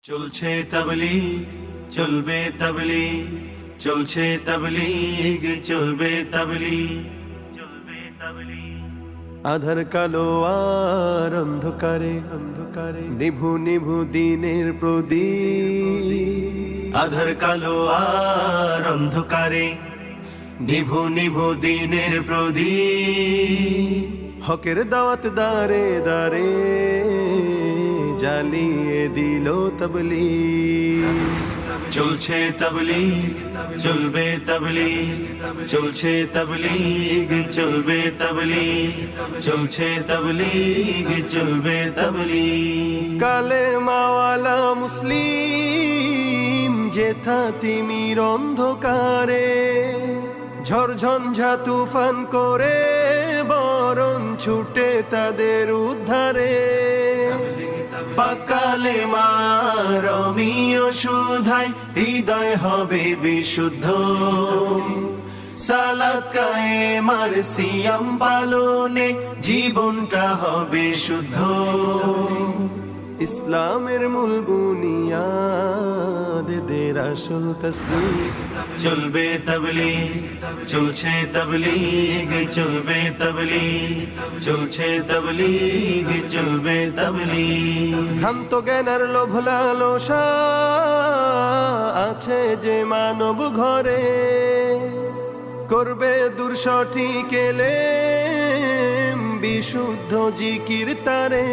চলছে তাবলীগ, চলবে তাবলীগ, চলছে তাবলীগ, চলবে তাবলীগ, চলবে তাবলীগ। আধার কালো আর অন্ধকারে অন্ধকারে নিভু নিভু দিনের প্রদীপ। আধার কালো আর অন্ধকারে নিভু নিভু দিনের প্রদীপ। হকের দাওয়াত দারে দারে জ্বালিয়ে দিল তাবলীগ। চলছে তাবলীগ, চলবে তাবলীগ, চলছে তাবলীগ, চলবে তাবলীগ, চলছে তাবলীগ, চলবে তাবলীগ। কালেমাওয়ালা মুসলিম যেথা তিমির অন্ধকারে ঝড়ঝঞ্ঝা তুফান করে বরণ ছুটে তাদের উদ্ধারে। পাকালে মারমীয় সুধায় হৃদয় হবে বিশুদ্ধ। সালাত কায়েমার সিয়াম পালনে জীবনটা হবে শুদ্ধ। ইসলামের মূল বুনিয়াদ দের আসল তাসদীক। চলবে তাবলীগ, চলছে তাবলীগ, চলবে তাবলীগ, চলছে তাবলীগ, চলবে তাবলীগ। ভ্রান্ত জ্ঞানের লোভ লালসা আছে যে মানব ঘরে করবে দূর সঠিক এলেম বিশুদ্ধ জিকির তারে।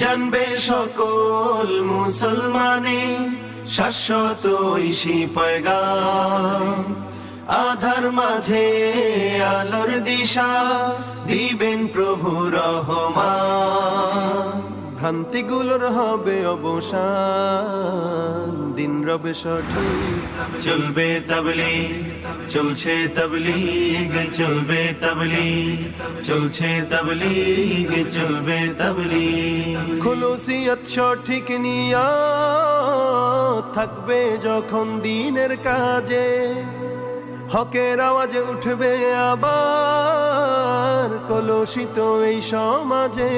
জানবে সকল মুসলমানে শাশ্বত ঐশী পয়গাম। আধার মাঝে আলোর দিশা দিবেন প্রভু রহমান। ভ্রান্তিগুলোর হবে অবসান দিন রবে সঠিক। চলবে তাবলীগ, চলছে তাবলীগ, চলবে তাবলীগ, চলছে তাবলীগ, চলবে তাবলীগ। খুলুসিয়ত সঠিক নিয়ত থাকবে যখন দিনের কাজে হকের আওয়াজে উঠবে আবার কলুষিত এই সমাজে।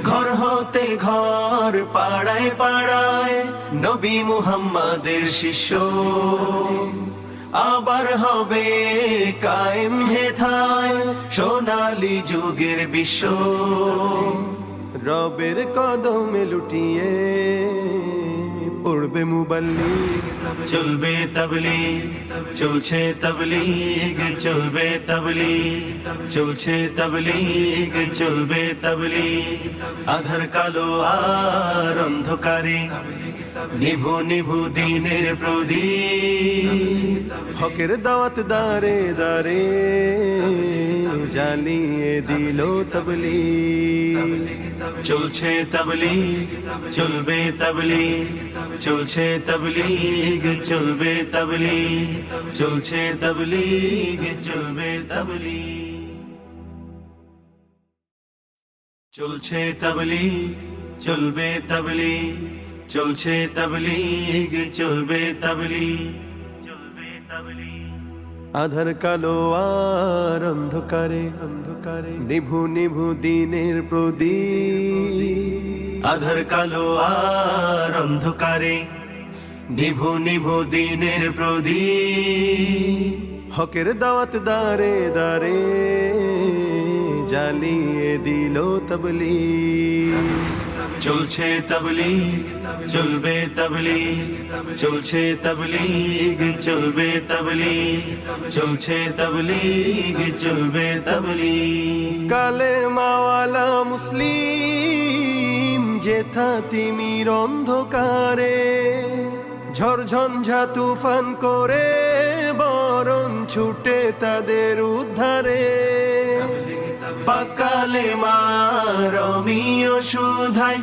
ঘর হতে ঘর, পাড়ায় পাড়ায় নবী মুহাম্মাদের শিষ্য আবার হবে কায়েম হেথায় সোনালী যুগের বিশ্ব। রবের কদমে লুটিয়ে পড়বে মুবাল্লিগ। চলবে তাবলীগ, চলছে তাবলীগ, চলবে তাবলীগ, চলছে তাবলীগ, চলবে তাবলীগ। আধার কালো আর অন্ধকারে নিভু নিভু দিনের প্রদীপ। হকের দাওয়াত দারে দারে জ্বালিয়ে দিল তাবলীগ। চলছে তাবলীগ, চলবে তাবলীগ, চলছে তাবলীগ, চলবে তাবলীগ, চলছে তাবলীগ, চলবে তাবলীগ। চলছে তাবলীগ, চলবে তাবলীগ, চলছে তাবলীগ, চলবে তাবলীগ, চলবে তাবলীগ। আধার কালো আর অন্ধকারে অন্ধকারে নিভু নিভু দিনের প্রদীপ। আধার কালো আর অন্ধকারে নিভু নিভু দিনের প্রদীপ। হকের দাওয়াত দারে দারে জ্বালিয়ে দিল তাবলীগ। চলছে তাবলীগ, চলবে তাবলীগ, চলছে তাবলীগ, চলবে তাবলীগ, চলছে তাবলীগ, চলবে তাবলীগ। কালেমাওয়ালা মুসলিম যেথা তিমির অন্ধকারে ঝড়ঝঞ্ঝা তুফান করে বরণ ছুটে তাদের উদ্ধারে। পাকালে মারমীয় সুধায়